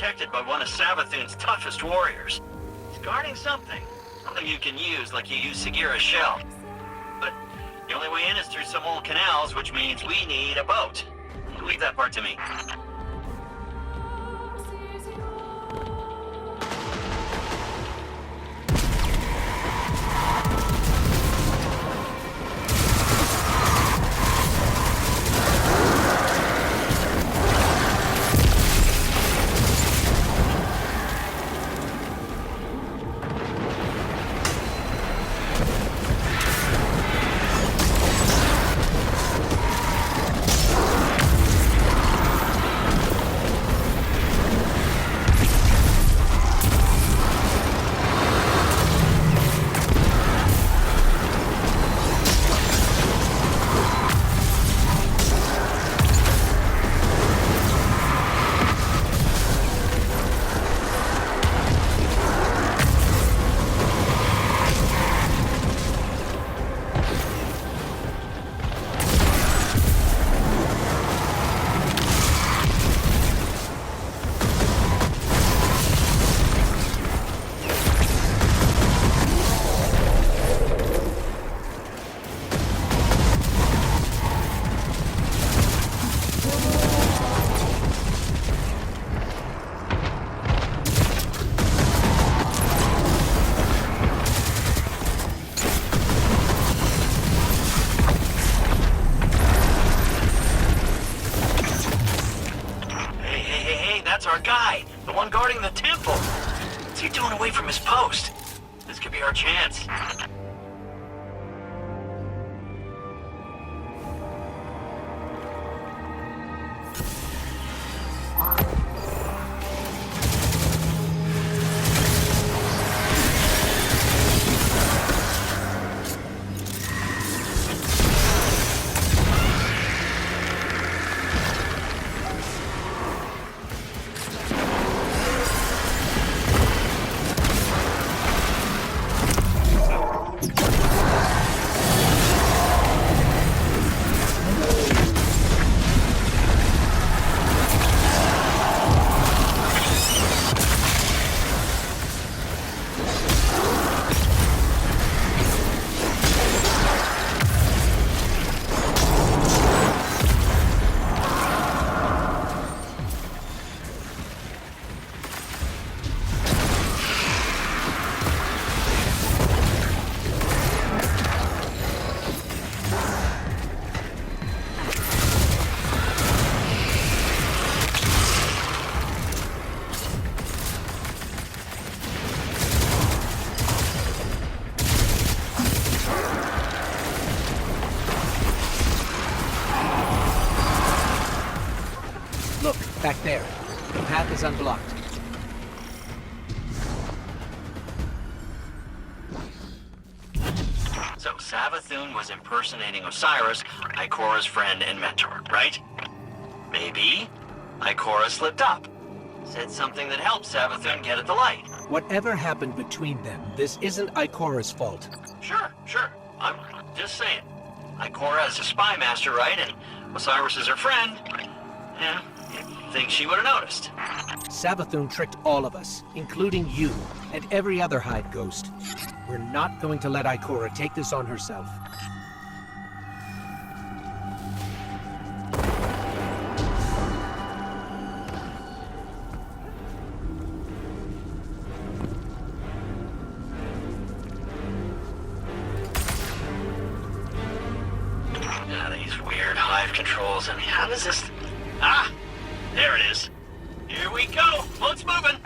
protected by one of Savathun's toughest warriors. He's guarding something. Something you can use like you use Sagira's shell. But the only way in is through some old canals, which means we need a boat. Leave that part to me. That's our guy, the one guarding the temple. What's he doing away from his post? This could be our chance. Look, back there. The path is unblocked. So Savathun was impersonating Osiris, Ikora's friend and mentor, right? Maybe Ikora slipped up. Said something that helped Savathun get at the light. Whatever happened between them, this isn't Ikora's fault. Sure. I'm just saying. Ikora is a spy master, right? And Osiris is her friend. Yeah, you'd think she would have noticed. Savathun tricked all of us, including you, and every other Hive Ghost. We're not going to let Ikora take this on herself. These weird Hive controls, and how does this... Ah! There it is. Here we go! Boat's moving!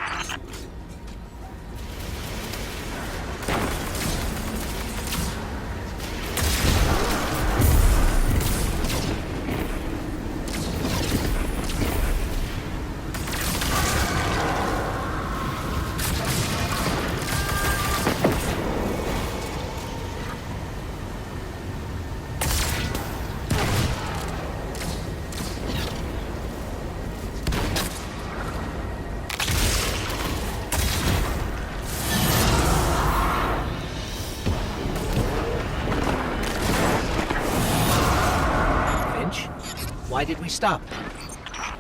Why did we stop?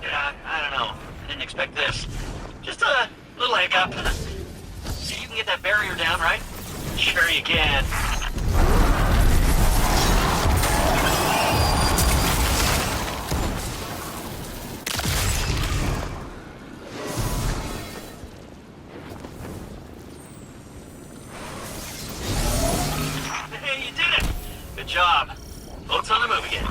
Yeah, I don't know. Didn't expect this. Just a little hiccup. You can get that barrier down, right? Sure you can. Hey, you did it! Good job. Boat's on the move again.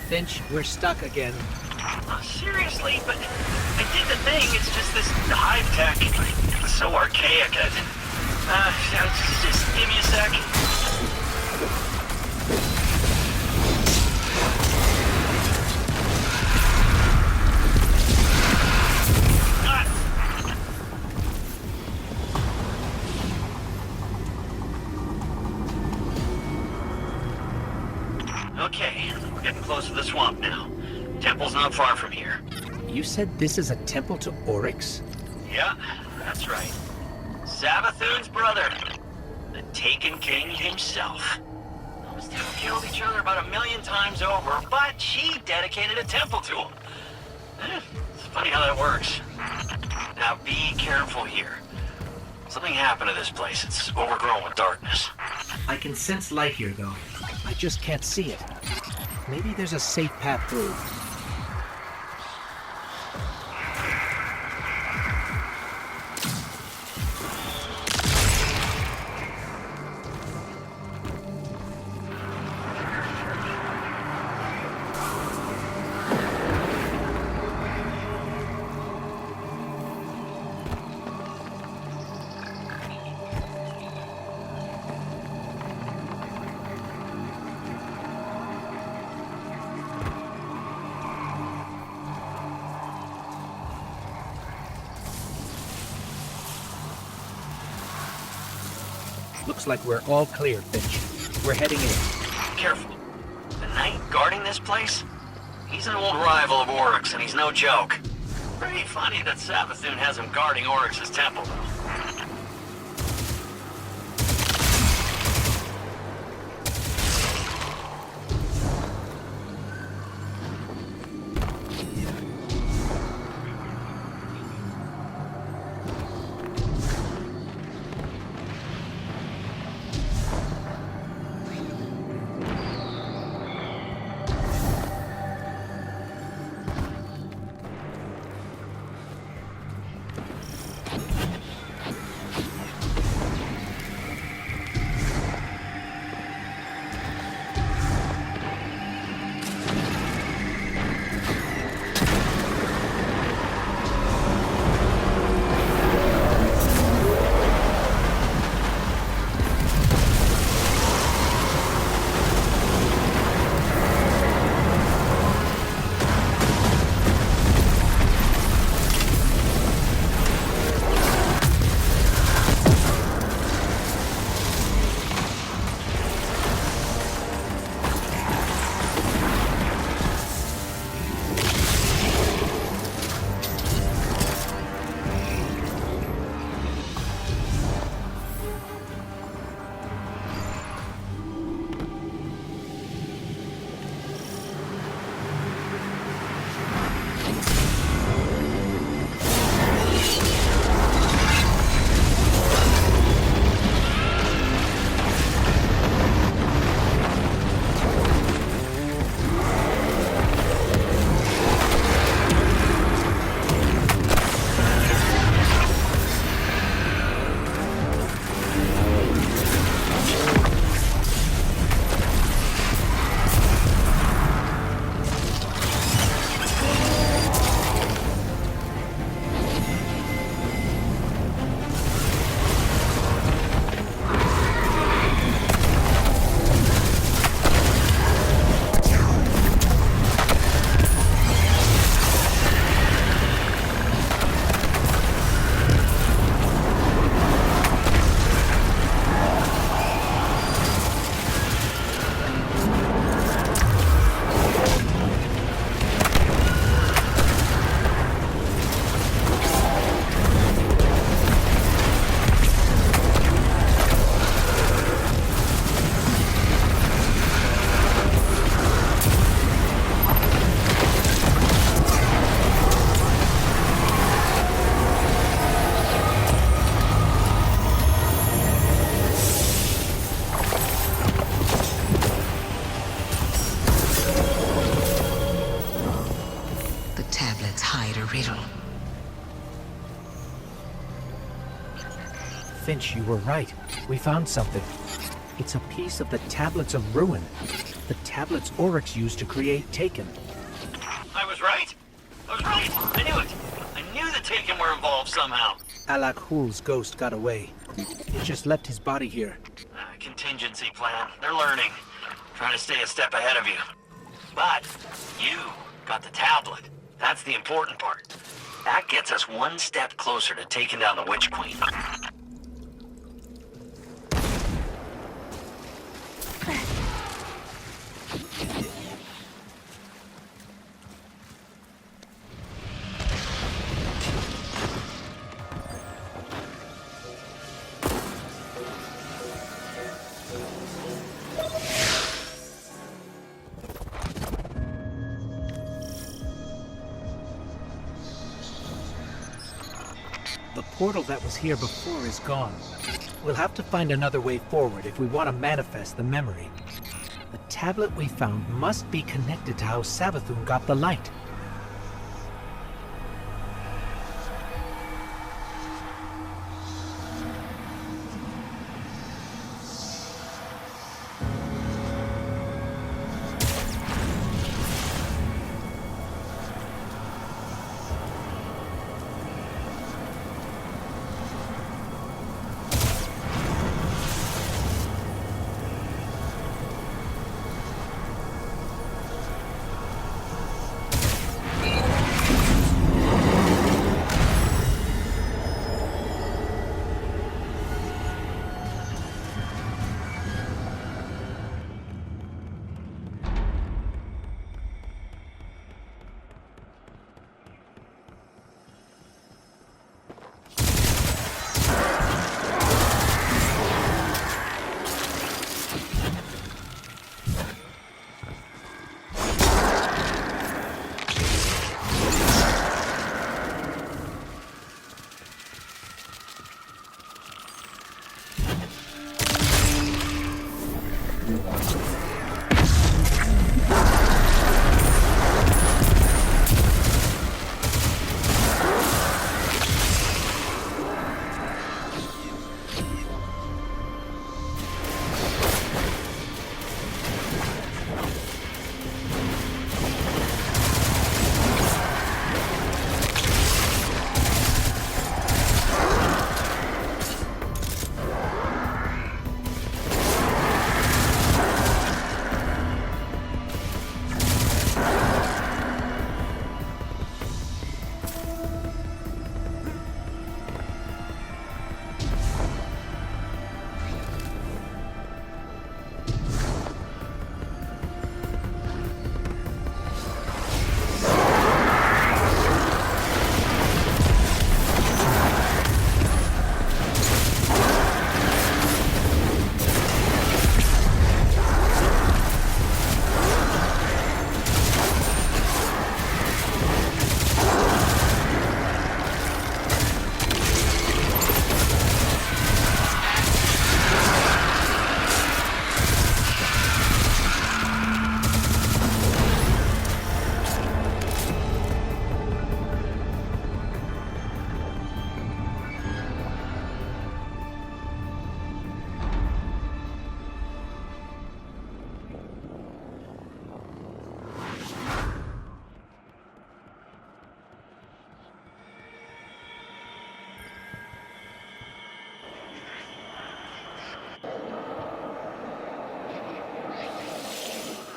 Finch, we're stuck again. Oh, seriously, but I did the thing. It's just this hive tech. It's so archaic. Just give me a sec. Okay, we're getting close to the swamp now. Temple's not far from here. You said this is a temple to Oryx? Yeah, that's right. Savathun's brother. The Taken King himself. Those two killed each other about 1,000,000 times over, but she dedicated a temple to him. It's funny how that works. Now be careful here. Something happened to this place. It's overgrown with darkness. I can sense light here, though. I just can't see it. Maybe there's a safe path through. Looks like we're all clear, Finch. We're heading in. Careful. The knight guarding this place? He's an old rival of Oryx, and he's no joke. Pretty funny that Savathun has him guarding Oryx's temple, though. hide a riddle. Finch, you were right. We found something. It's a piece of the Tablets of Ruin. The tablets Oryx used to create Taken. I was right. I knew it. I knew the Taken were involved somehow. Alak Hul's ghost got away. It just left his body here. Contingency plan. They're learning. Trying to stay a step ahead of you. But you got the tablet. That's the important part. That gets us one step closer to taking down the Witch Queen. The portal that was here before is gone. We'll have to find another way forward if we want to manifest the memory. The tablet we found must be connected to how Savathun got the light.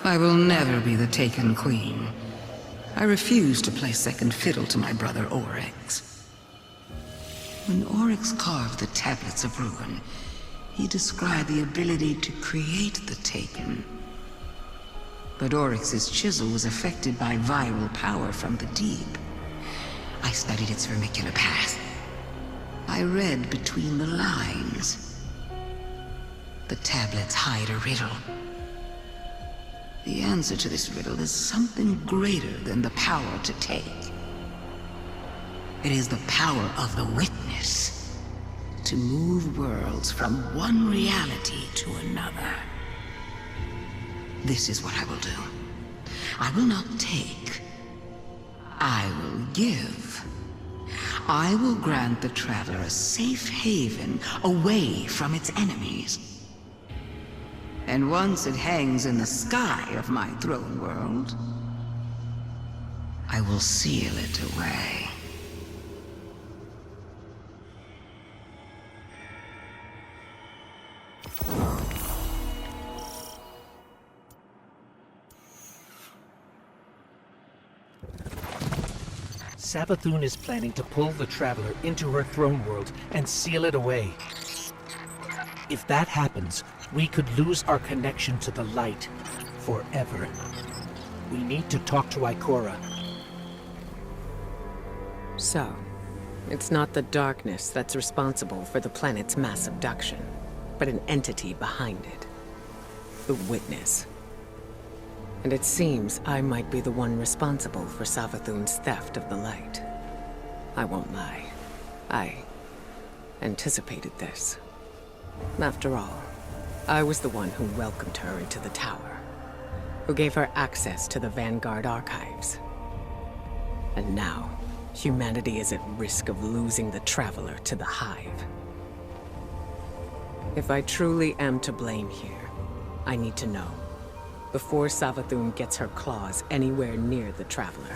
I will never be the Taken Queen. I refuse to play second fiddle to my brother Oryx. When Oryx carved the Tablets of Ruin, he described the ability to create the Taken. But Oryx's chisel was affected by viral power from the deep. I studied its vermicular path. I read between the lines. The tablets hide a riddle. The answer to this riddle is something greater than the power to take. It is the power of the witness to move worlds from one reality to another. This is what I will do. I will not take. I will give. I will grant the Traveler a safe haven away from its enemies. And once it hangs in the sky of my throne world, I will seal it away. Savathun is planning to pull the Traveler into her throne world and seal it away. If that happens, we could lose our connection to the light forever. We need to talk to Ikora. So, it's not the darkness that's responsible for the planet's mass abduction, but an entity behind it. The Witness. And it seems I might be the one responsible for Savathun's theft of the light. I won't lie. I anticipated this. After all, I was the one who welcomed her into the tower, who gave her access to the Vanguard archives. And now, humanity is at risk of losing the Traveler to the Hive. If I truly am to blame here, I need to know, before Savathun gets her claws anywhere near the Traveler.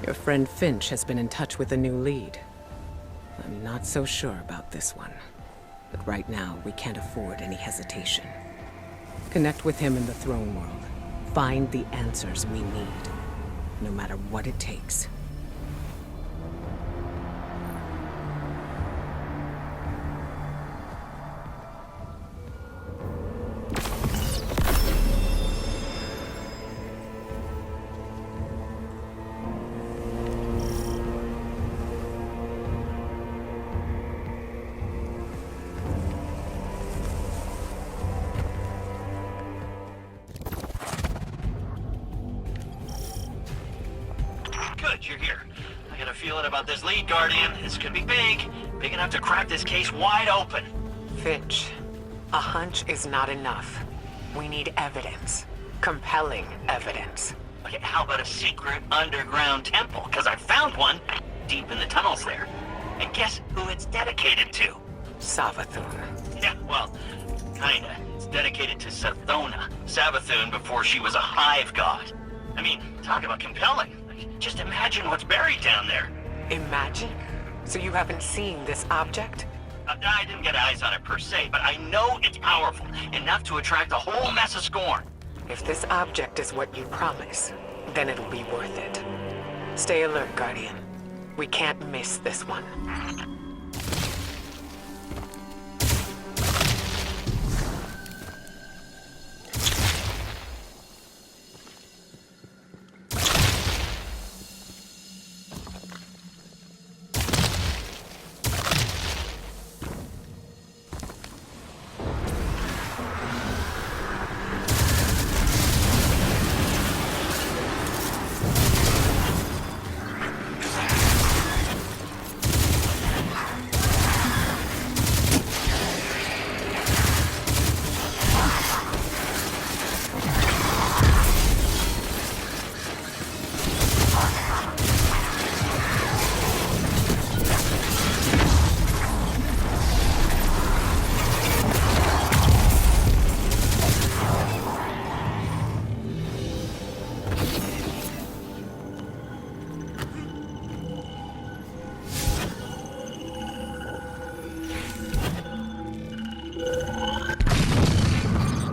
Your friend Finch has been in touch with a new lead. I'm not so sure about this one, but right now we can't afford any hesitation. Connect with him in the throne world. Find the answers we need, no matter what it takes. Good, you're here. I got a feeling about this lead, Guardian. This could be big. Big enough to crack this case wide open. Finch, a hunch is not enough. We need evidence. Compelling evidence. Okay, how about a secret underground temple? Because I found one deep in the tunnels there. And guess who it's dedicated to? Savathun. Yeah, well, kinda. It's dedicated to Savathun before she was a hive god. I mean, talk about compelling. Just imagine what's buried down there. Imagine? So you haven't seen this object? I didn't get eyes on it per se, but I know it's powerful, enough to attract a whole mess of scorn. If this object is what you promise, then it'll be worth it. Stay alert, Guardian. We can't miss this one.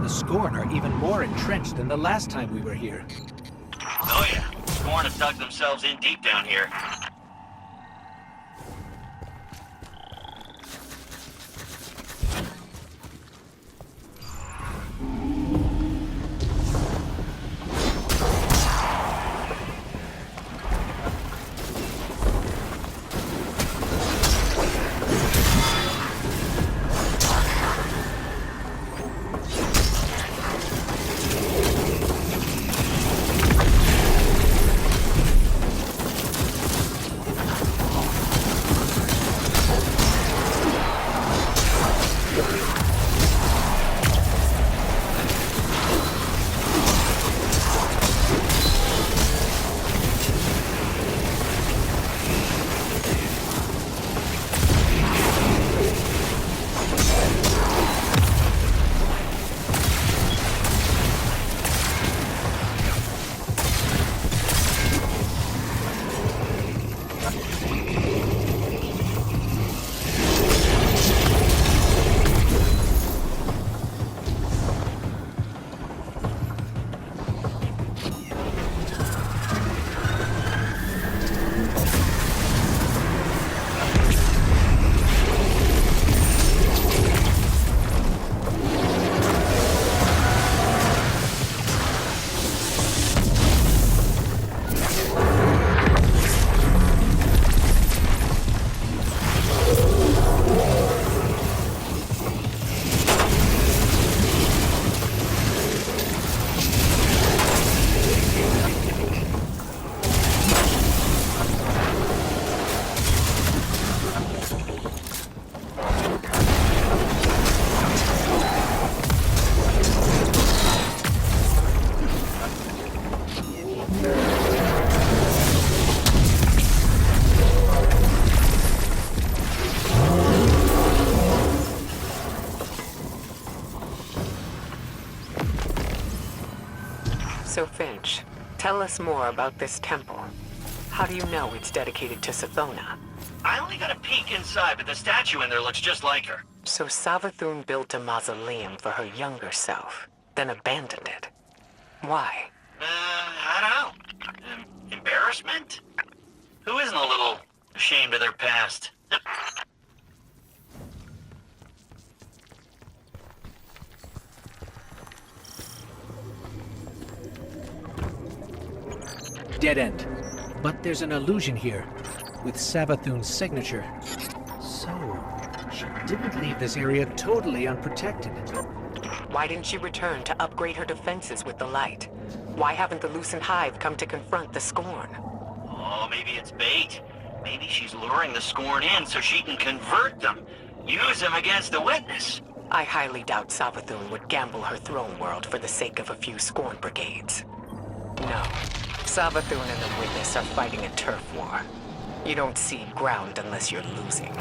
Scorn are even more entrenched than the last time we were here. Oh yeah, Scorn have dug themselves in deep down here. So Finch, tell us more about this temple. How do you know it's dedicated to Sethona? I only got a peek inside, but the statue in there looks just like her. So Savathun built a mausoleum for her younger self, then abandoned it. Why? I don't know. Embarrassment? Who isn't a little ashamed of their past? Dead end. But there's an illusion here, with Savathun's signature. So, she didn't leave this area totally unprotected. Why didn't she return to upgrade her defenses with the light? Why haven't the Lucent Hive come to confront the Scorn? Oh, maybe it's bait. Maybe she's luring the Scorn in so she can convert them. Use them against the Witness. I highly doubt Savathun would gamble her throne world for the sake of a few Scorn brigades. No. Savathun and the Witness are fighting a turf war. You don't cede ground unless you're losing.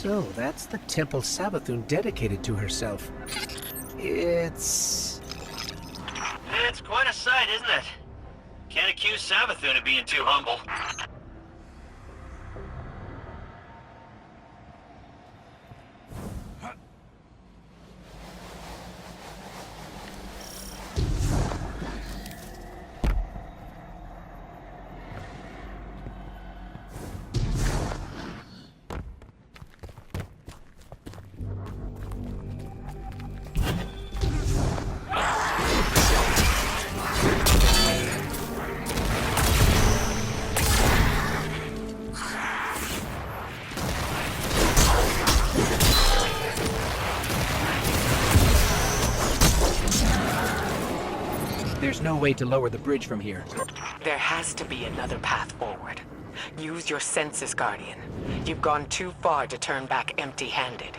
So, that's the temple Savathun dedicated to herself. It's quite a sight, isn't it? Can't accuse Savathun of being too humble. There's no way to lower the bridge from here. There has to be another path forward. Use your senses, Guardian. You've gone too far to turn back empty-handed.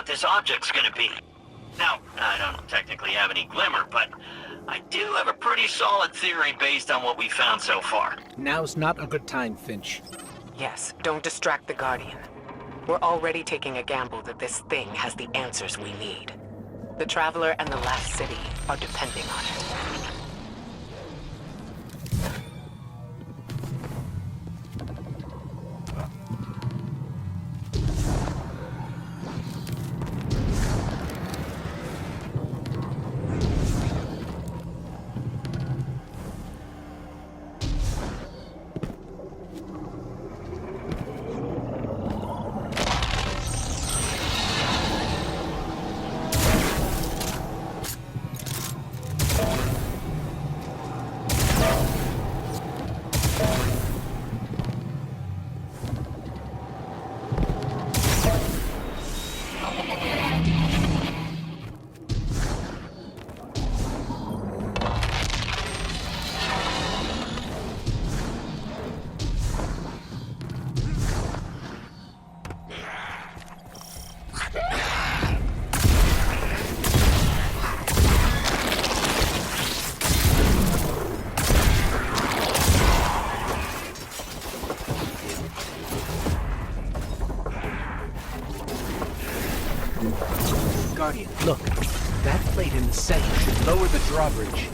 this object's gonna be. Now, I don't technically have any glimmer, but I do have a pretty solid theory based on what we found so far. Now's not a good time, Finch. Yes, don't distract the Guardian. We're already taking a gamble that this thing has the answers we need. The Traveler and the last city are depending on it. Guardian, look. That plate in the center should lower the drawbridge.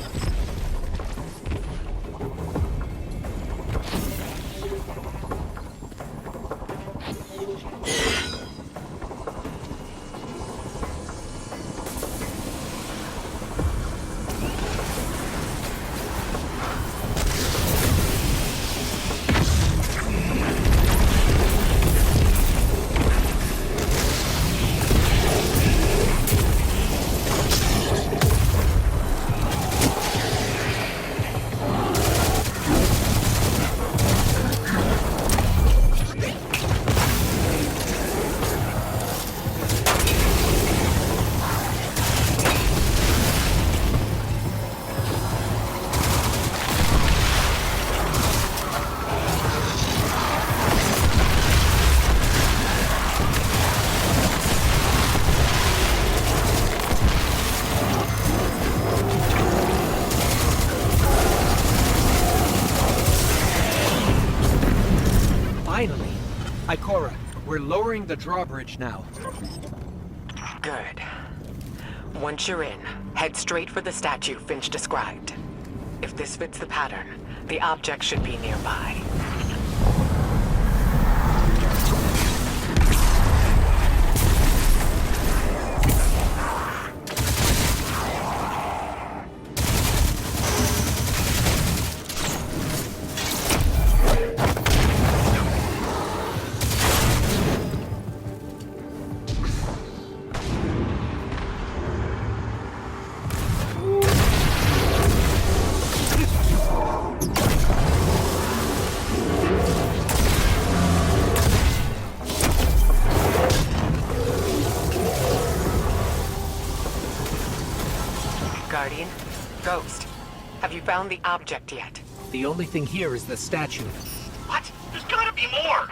Finally! Ikora, we're lowering the drawbridge now. Good. Once you're in, head straight for the statue Finch described. If this fits the pattern, the object should be nearby. Guardian? Ghost? Have you found the object yet? The only thing here is the statue. What? There's gotta be more!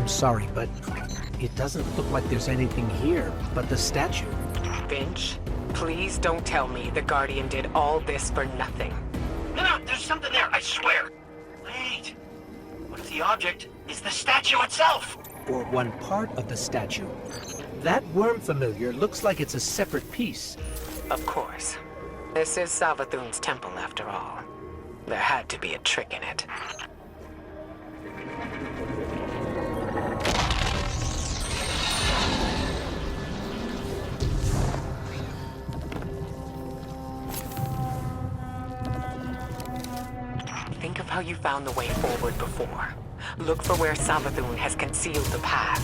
I'm sorry, but it doesn't look like there's anything here but the statue. Finch, please don't tell me the Guardian did all this for nothing. No, there's something there, I swear. Wait. What if the object is the statue itself? Or one part of the statue. That worm familiar looks like it's a separate piece. Of course. This is Savathun's temple, after all. There had to be a trick in it. Think of how you found the way forward before. Look for where Savathun has concealed the path.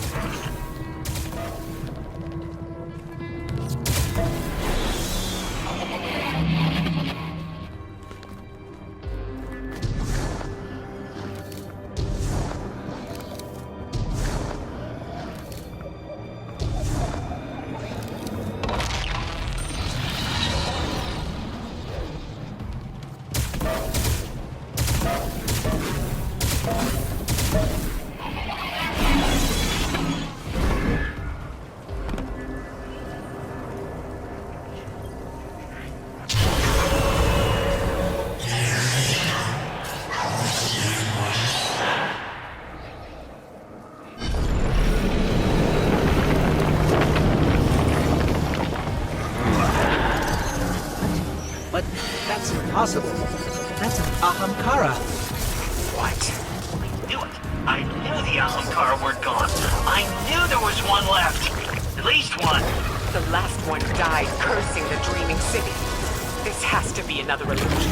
But that's impossible. That's an Ahamkara. What? I knew it. I knew the Ahamkara weren't gone. I knew there was one left. At least one. The last one died cursing the dreaming city. This has to be another illusion.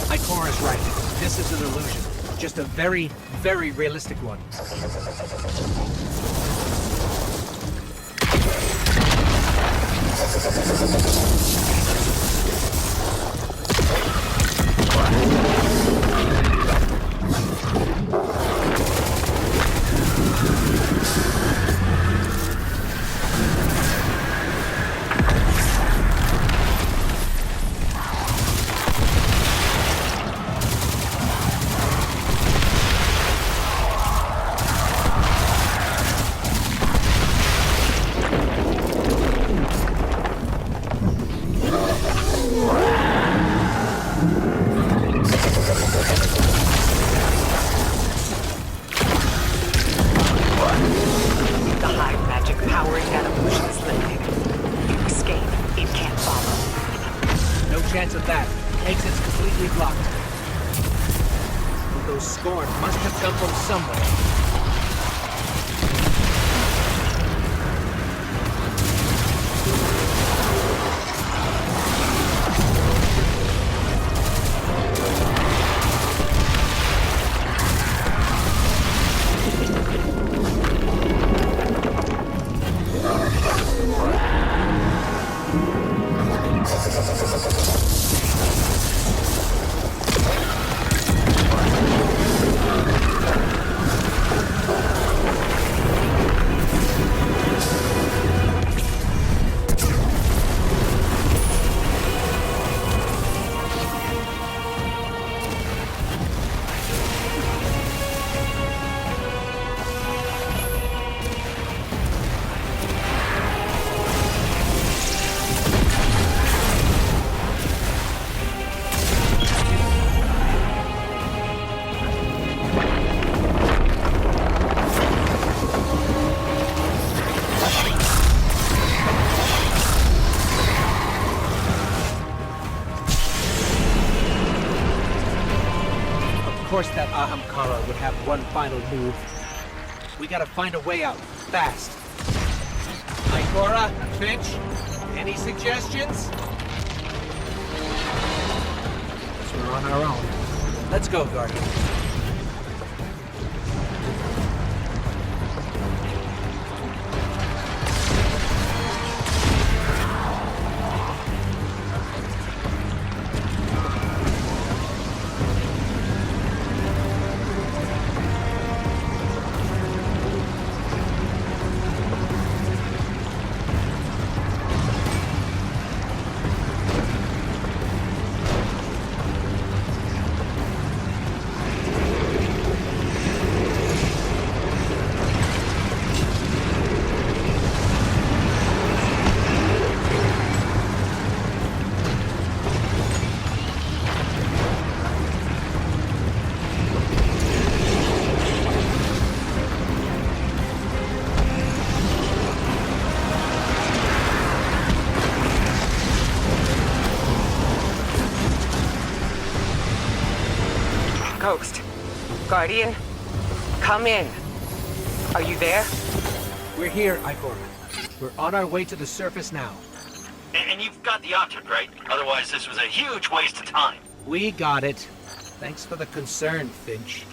Ikora's right. This is an illusion. Just a very, very realistic one. Chance of that. Exit's completely blocked. Those Scorn must have come from somewhere. Of course that Ahamkara would have one final move. We gotta find a way out, fast. Ikora, Finch, any suggestions? Guess we're on our own. Let's go, Guardian. coast. Guardian, come in. Are you there? We're here, Ikora. We're on our way to the surface now. And you've got the object, right? Otherwise, this was a huge waste of time. We got it. Thanks for the concern, Finch.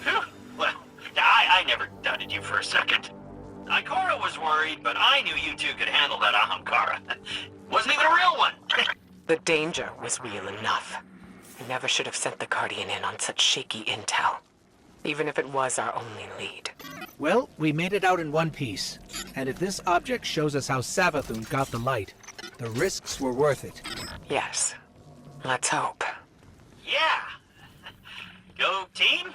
Phew. Well, I never doubted you for a second. Ikora was worried, but I knew you two could handle that Ahamkara. Wasn't even a real one. The danger was real enough. We never should have sent the Guardian in on such shaky intel. Even if it was our only lead. Well, we made it out in one piece. And if this object shows us how Savathun got the light, the risks were worth it. Yes. Let's hope. Yeah. Go team.